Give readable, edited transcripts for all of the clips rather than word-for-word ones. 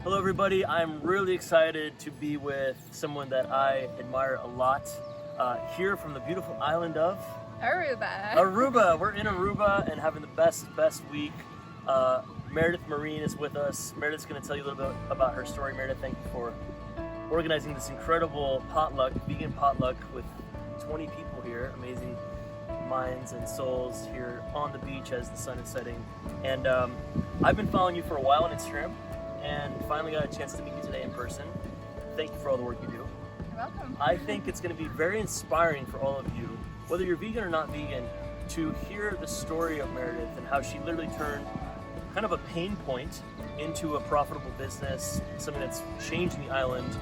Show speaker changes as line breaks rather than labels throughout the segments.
Hello everybody, I'm really excited to be with someone that I admire a lot, here from the beautiful island of
Aruba.
Aruba. We're in Aruba and having the best week. Meredith Marine is with us. Meredith's going to tell you a little bit about her story. Meredith, thank you for organizing this incredible potluck, vegan potluck with 20 people here, amazing minds and souls here on the beach as the sun is setting. And I've been following you for a while on Instagram and finally got a chance to meet you today in person. Thank you for all the work you do.
You're welcome.
I think it's going to be very inspiring for all of you, whether you're vegan or not vegan, to hear the story of Meredith and how she literally turned kind of a pain point into a profitable business, something that's changing the island.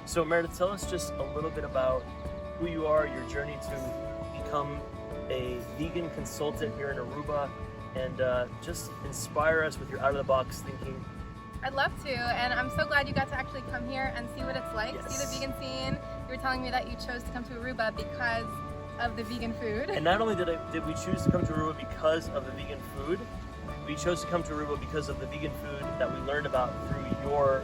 So Meredith, tell us just a little bit about who you are, your journey to become a vegan consultant here in Aruba, and just inspire us with your out-of-the-box thinking.
I'd love to, and I'm so glad you got to actually come here and see what it's like,
Yes.
see the vegan scene. You were telling me that you chose to come to Aruba because of the vegan food.
And not only did we choose to come to Aruba because of the vegan food, we chose to come to Aruba because of the vegan food that we learned about through your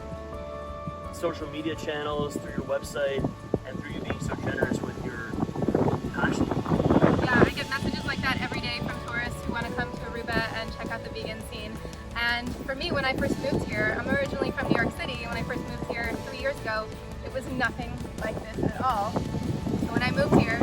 social media channels, through your website, and through you being so generous with your passion.
Yeah, I get messages like that every day from tourists who want to come to Aruba and check out the vegan scene. And for me, when I first moved here, I'm originally from New York City. When I first moved here 3 years ago, it was nothing like this at all. So when I moved here,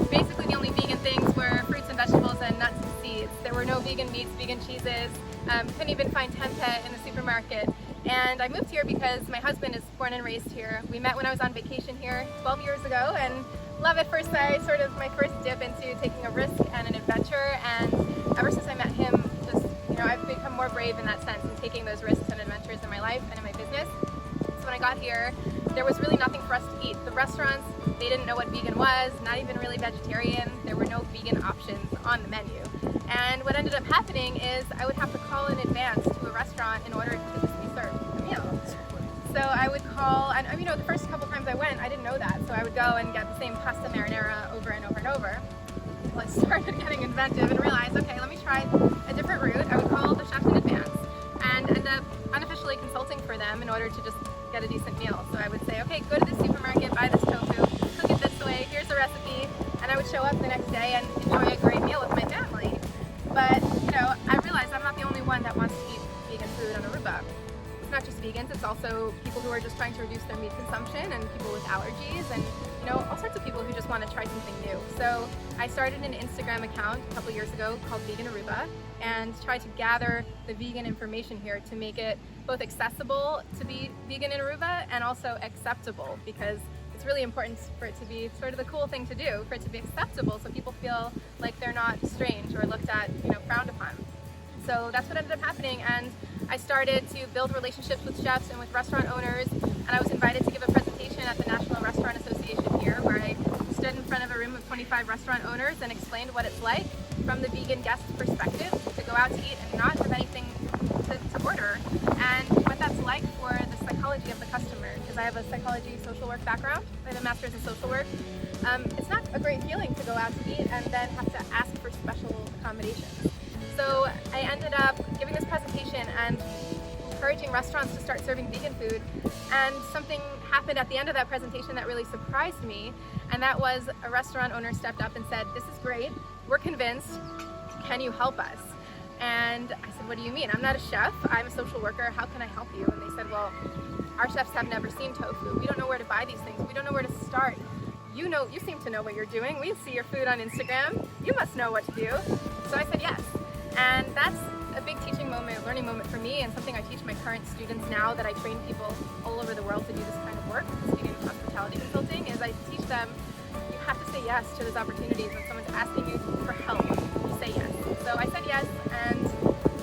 basically the only vegan things were fruits and vegetables and nuts and seeds. There were no vegan meats, vegan cheeses, couldn't even find tempeh in the supermarket. And I moved here because my husband is born and raised here. We met when I was on vacation here 12 years ago, and love at first sight, sort of my first dip into taking a risk and an adventure. And ever since I met him, just, I've become more brave in that sense in taking those risks and adventures in my life and in my business. So when I got here, there was really nothing for us to eat. The restaurants, they didn't know what vegan was, not even really vegetarian. There were no vegan options on the menu. And what ended up happening is I would have to call in advance to a restaurant in order to just be served a meal. So I would call, and the first couple times I went, I didn't know that. So I would go and get the same pasta marinara over and over and over. Well, I started getting inventive and realized, okay, let me try a different route. I would call the chefs in advance and end up unofficially consulting for them in order to just get a decent meal. So I would say, okay, go to the supermarket, buy this tofu, cook it this way, here's the recipe, and I would show up the next day and enjoy a great meal with my family. But, I realized I'm not the only one that wants to eat vegan food on Aruba. It's not just vegans, it's also people who are just trying to reduce their meat consumption and people with allergies and, all sorts of people who just want to try something new. So I started an Instagram account a couple years ago called Vegan Aruba and tried to gather the vegan information here to make it both accessible to be vegan in Aruba and also acceptable, because it's really important for it to be sort of the cool thing to do, for it to be acceptable so people feel like they're not strange or looked at, frowned upon. So that's what ended up happening, and I started to build relationships with chefs and with restaurant owners, and I was invited to give a presentation at the National Restaurant Association here, where I stood in front of a room of 25 restaurant owners and explained what it's like from the vegan guest perspective to go out to eat and not have anything to order, and what that's like for the psychology of the customer, because I have a psychology social work background. I have a master's in social work. It's not a great feeling to go out to eat and then have to ask for special accommodations. So I ended up giving this presentation and encouraging restaurants to start serving vegan food, and something happened at the end of that presentation that really surprised me, and that was a restaurant owner stepped up and said, "This is great, we're convinced, can you help us?" And I said, "What do you mean? I'm not a chef, I'm a social worker, how can I help you?" And they said, "Well, our chefs have never seen tofu, we don't know where to buy these things, we don't know where to start. You seem to know what you're doing, we see your food on Instagram, you must know what to do." So I said yes. And that's a big teaching moment, a learning moment for me, and something I teach my current students now that I train people all over the world to do this kind of work, speaking of hospitality consulting, is I teach them you have to say yes to those opportunities. When someone's asking you for help, you say yes. So I said yes, and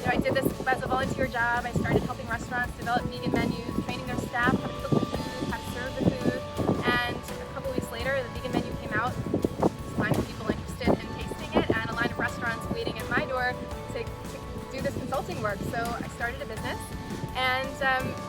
I did this as a volunteer job. I started helping restaurants develop vegan menus, training their staff how to cook the food, how to serve the food, and a couple weeks later the vegan menu came out. There's a line of people interested in tasting it and a line of restaurants waiting at my door to do this consulting work. So I started a business, and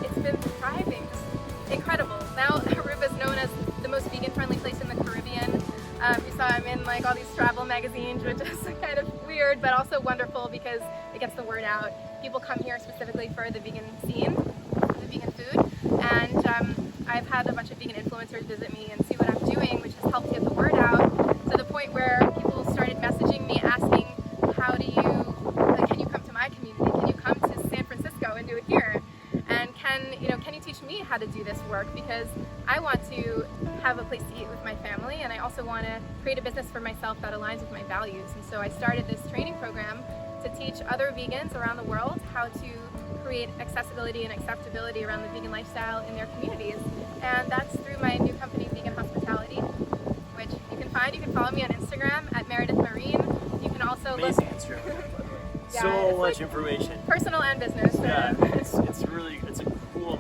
it's been thriving, just incredible. Now Aruba is known as the most vegan-friendly place in the Caribbean. You saw I'm in all these travel magazines, which is kind of weird, but also wonderful because it gets the word out. People come here specifically for the vegan scene. vegan food, and I've had a bunch of vegan influencers visit me and see what I'm doing, which has helped get the word out to the point where people started messaging me asking, how do you, like, can you come to my community? Can you come to San Francisco and do it here? And can you teach me how to do this work? Because I want to have a place to eat with my family, and I also want to create a business for myself that aligns with my values. And so I started this training program to teach other vegans around the world how to create accessibility and acceptability around the vegan lifestyle in their communities. And that's through my new company, Vegan Hospitality, which you can find. You can follow me on Instagram at Meredith Marine. You can also
Amazing Instagram, by the way.
Yeah,
So much
like
information.
Personal and business.
Yeah, it's a cool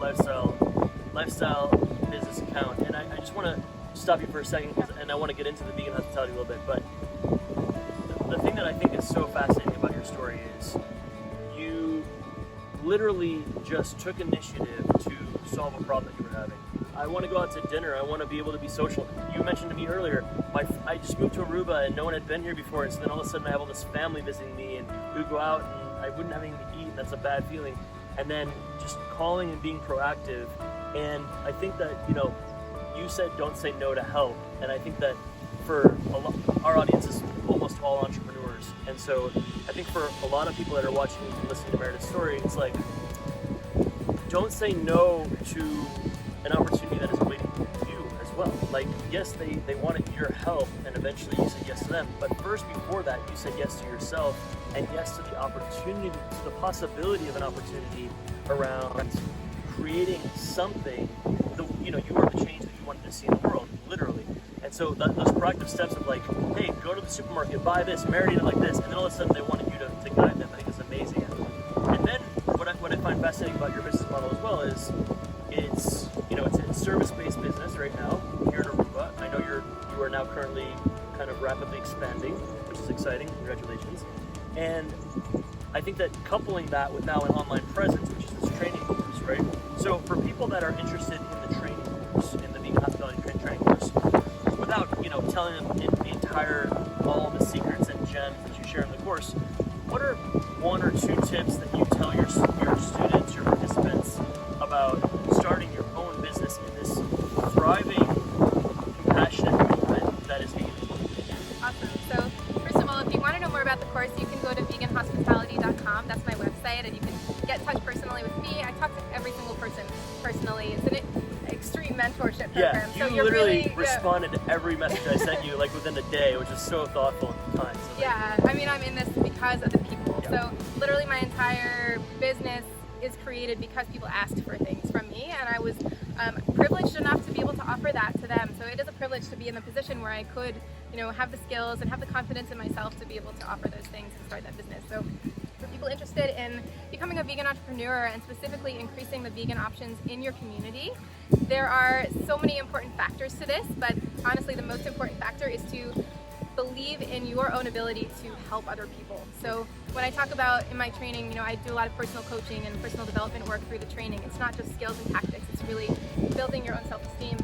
lifestyle business account. And I just want to stop you for a second, and I want to get into the vegan hospitality a little bit. But the thing that I think is so fascinating about your story is you literally just took initiative to solve a problem that you were having. I want to go out to dinner. I want to be able to be social. You mentioned to me earlier, I just moved to Aruba and no one had been here before, and so then all of a sudden I have all this family visiting me, and we would go out and I wouldn't have anything to eat, and that's a bad feeling. And then just calling and being proactive. And I think that, you said don't say no to help, and I think that for our audience is almost all entrepreneurs, and so I think for a lot of people that are watching and listening to Meredith's story, it's like, don't say no to an opportunity that is waiting for you as well. Like, yes, they wanted your help, and eventually you said yes to them, but first, before that, you said yes to yourself, and yes to the opportunity, to the possibility of an opportunity around creating something. You are the change that you wanted to see in the world, literally. And so those proactive steps of like, hey, go to the supermarket, buy this, marinate it like this, and then all of a sudden they wanted you to guide them. I think it's amazing. And then what I find fascinating about your business model as well is it's a service-based business right now here in Aruba. I know you are now currently kind of rapidly expanding, which is exciting. Congratulations. And I think that coupling that with now an online presence, which is this training course, right? So for people that are interested in the training course, in the vegan hospitality training course, without telling them all the secrets and gems that you share in the course, what are one or two tips that you tell your students, your participants, about starting your own business in this thriving, compassionate movement that is veganism?
Awesome. So first of all, if you want to know more about the course, you can go to veganhospitality.com. That's my website, and you can get in touch personally with me. I talk to every single person personally. It's an extreme mentorship program.
Yeah, you literally responded to every message I sent you like within a day, which is so thoughtful and kind. So
yeah, I mean, I'm in this because of the people. Yeah. So literally my entire business is created because people asked for things from me, and I was privileged enough to be able to offer that to them. So it is a privilege to be in the position where I could, have the skills and have the confidence in myself to be able to offer those things and start that business. So for people interested in becoming a vegan entrepreneur and specifically increasing the vegan options in your community, there are so many important factors to this, but honestly the most important factor is to believe in your own ability to help other people. So when I talk about in my training, I do a lot of personal coaching and personal development work through the training. It's not just skills and tactics, it's really building your own self-esteem.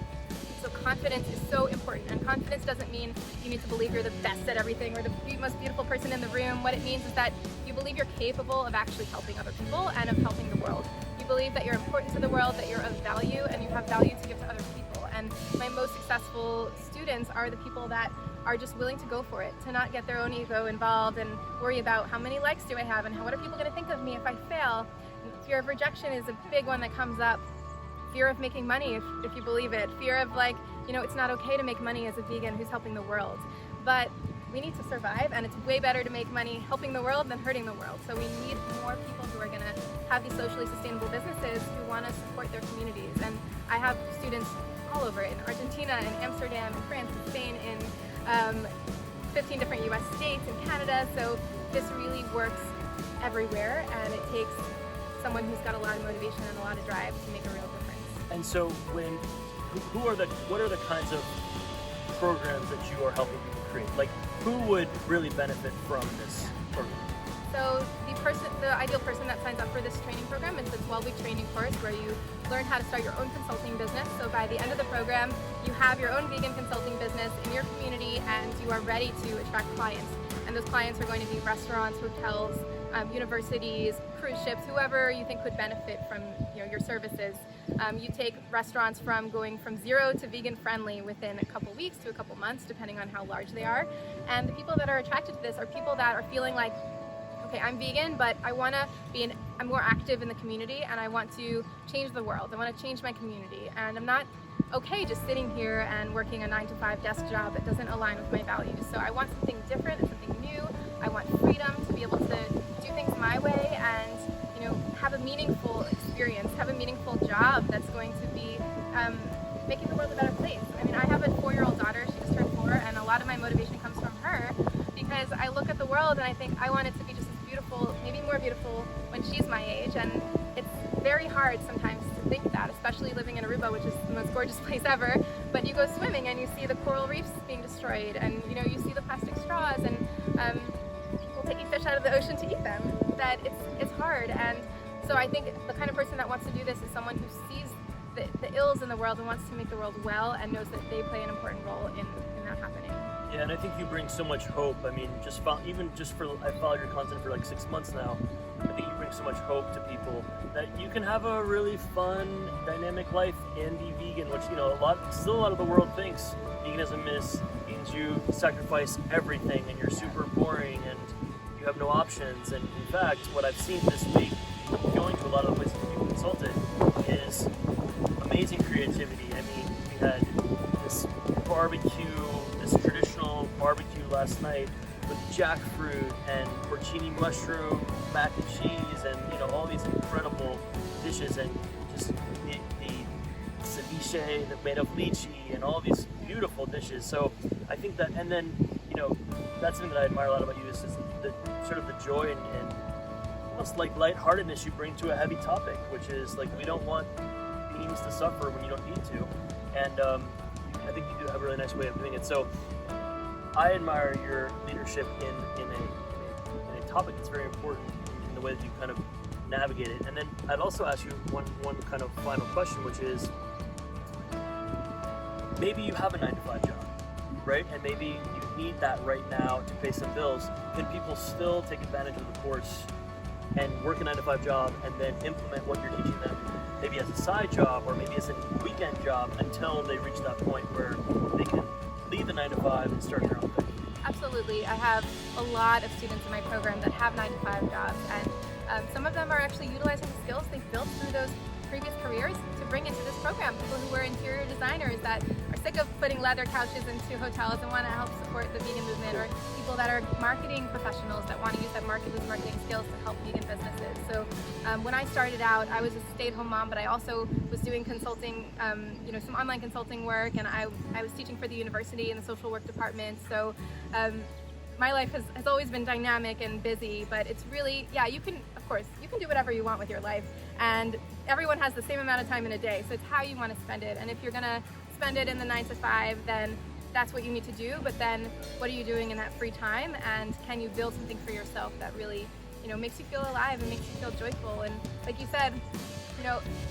So confidence is so important, and confidence doesn't mean you need to believe you're the best at everything or the most beautiful person in the room. What it means is that you believe you're capable of actually helping other people and of helping the world. You believe that you're important to the world, that you're of value, and you have value to give to other people. And my most successful students are the people that are just willing to go for it, to not get their own ego involved and worry about how many likes do I have and what are people going to think of me if I fail. And fear of rejection is a big one that comes up. Fear of making money, if you believe it. Fear of it's not okay to make money as a vegan who's helping the world. But we need to survive, and it's way better to make money helping the world than hurting the world. So we need more people who are going to have these socially sustainable businesses who want to support their communities. And I have students all over, in Argentina, in Amsterdam, in France, in Spain, in 15 different US states, in Canada. So this really works everywhere, and it takes someone who's got a lot of motivation and a lot of drive to make a real difference.
And so what are the kinds of programs that you are helping people create? Like, who would really benefit from this program?
So the ideal person that signs up for this training program is a 12-week training course where you learn how to start your own consulting business. So by the end of the program, you have your own vegan consulting business in your community, and you are ready to attract clients. And those clients are going to be restaurants, hotels, universities, cruise ships, whoever you think would benefit from your services. You take restaurants from going from 0 to vegan friendly within a couple weeks to a couple months, depending on how large they are. And the people that are attracted to this are people that are feeling like, okay, I'm vegan, but I want to be I'm more active in the community, and I want to change the world. I want to change my community, and I'm not okay just sitting here and working a 9-to-5 desk job that doesn't align with my values. So I want something different and something new. I want freedom to be able to do things my way and have a meaningful experience, have a meaningful job that's going to be making the world a better place. I mean, I have a 4-year-old daughter, she just turned 4, and a lot of my motivation comes from her because I look at the world and I think I want it to be just as beautiful, maybe more beautiful when she's my age, and it's very hard sometimes to think that, especially living in Aruba, which is the most gorgeous place ever, but you go swimming and you see the coral reefs being destroyed, and you see the plastic straws, and people taking fish out of the ocean to eat them, that it's hard. And so I think the kind of person that wants to do this is someone who sees the ills in the world and wants to make the world well and knows that they play an important role in that happening.
Yeah, and I think you bring so much hope. I mean, I followed your content for like 6 months now. I think you bring so much hope to people that you can have a really fun, dynamic life and be vegan, which still a lot of the world thinks veganism means you sacrifice everything and you're super boring and you have no options. And in fact, what I've seen this week, going to a lot of the places that you've consulted, is amazing creativity. I mean, we had this traditional barbecue last night with jackfruit and porcini mushroom, mac and cheese, and all these incredible dishes, and just the ceviche that made of lychee, and all these beautiful dishes. So I think that, and then that's something that I admire a lot about you is the sort of the joy and almost like lightheartedness you bring to a heavy topic, which is like, we don't want beings to suffer when you don't need to, and I think you do have a really nice way of doing it. So I admire your leadership in a topic that's very important in the way that you kind of navigate it. And then I'd also ask you one kind of final question, which is, maybe you have a 9-to-5 job, right? And maybe you need that right now to pay some bills. Can people still take advantage of the course and work a 9-to-5 job and then implement what you're teaching them, maybe as a side job or maybe as a weekend job, until they reach that point where they can leave the 9-to-5 and start their own thing?
Absolutely. I have a lot of students in my program that have 9-to-5 jobs, and some of them are actually utilizing the skills they've built through those previous careers to bring into this program. People who are interior designers that are sick of putting leather couches into hotels and want to help support the vegan movement, or people that are marketing professionals that want to use those marketing skills to help vegan businesses. So when I started out, I was a stay-at-home mom, but I also was doing consulting, some online consulting work, and I was teaching for the university in the social work department. So my life has always been dynamic and busy, but it's really, you can do whatever you want with your life, and everyone has the same amount of time in a day, so it's how you want to spend it. And if you're going to spend it in the 9-to-5, then that's what you need to do, but then what are you doing in that free time, and can you build something for yourself that really makes you feel alive and makes you feel joyful? And like you said,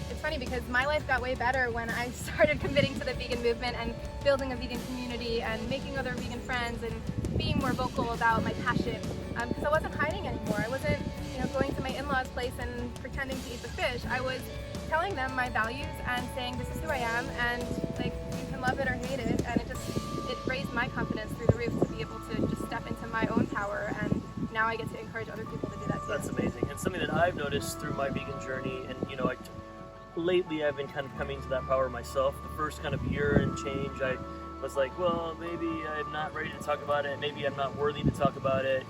it's funny because my life got way better when I started committing to the vegan movement and building a vegan community and making other vegan friends and being more vocal about my passion, because I wasn't hiding anymore. I wasn't going to my in-laws' place and pretending to eat the fish. I was telling them my values and saying, this is who I am, and like, you can love it or hate it. And it raised my confidence through the roof to be able to just step into my own power, and now I get to encourage other people to do that too.
That's amazing. And something that I've noticed through my vegan journey, and lately I've been kind of coming to that power myself. The first kind of year and change, I was like, well, maybe I'm not ready to talk about it. Maybe I'm not worthy to talk about it.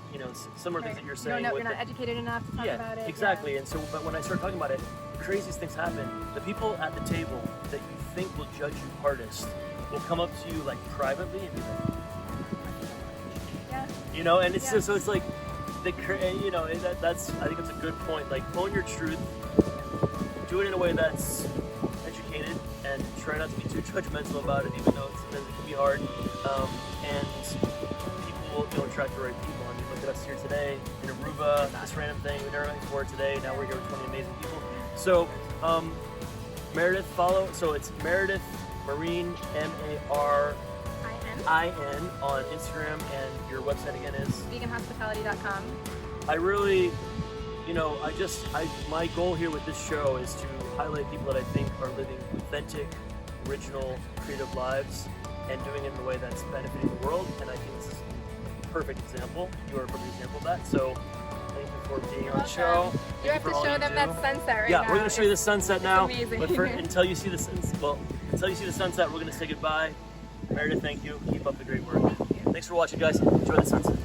Some of the things that you're saying.
You're not educated enough to talk about it.
Exactly.
Yeah.
And so, but when I start talking about it, the craziest things happen. The people at the table that you think will judge you hardest will come up to you like privately and be like,
yeah.
And it's so it's like that's I think it's a good point. Like, own your truth, do it in a way that's educated, and try not to be too judgmental about it, even though it can be hard. And people will attract the right people. I mean, look at us here today in Aruba, this random thing we never met before today. Now we're here with 20 amazing people. So Meredith, follow. So it's Meredith Marine, MARIN on Instagram, and your website again is
veganhospitality.com.
I really you know, my goal here with this show is to highlight people that I think are living authentic, original, creative lives and doing it in a way that's benefiting the world. And I think this is a perfect example. You are a perfect example of that. So thank you for being on the show.
You have to show them that sunset right now.
Yeah, we're going to show you the sunset now.
Amazing.
But until you see the sunset, we're going to say goodbye. Meredith, thank you. Keep up the great work.
Thank you.
Thanks for watching, guys. Enjoy the sunset.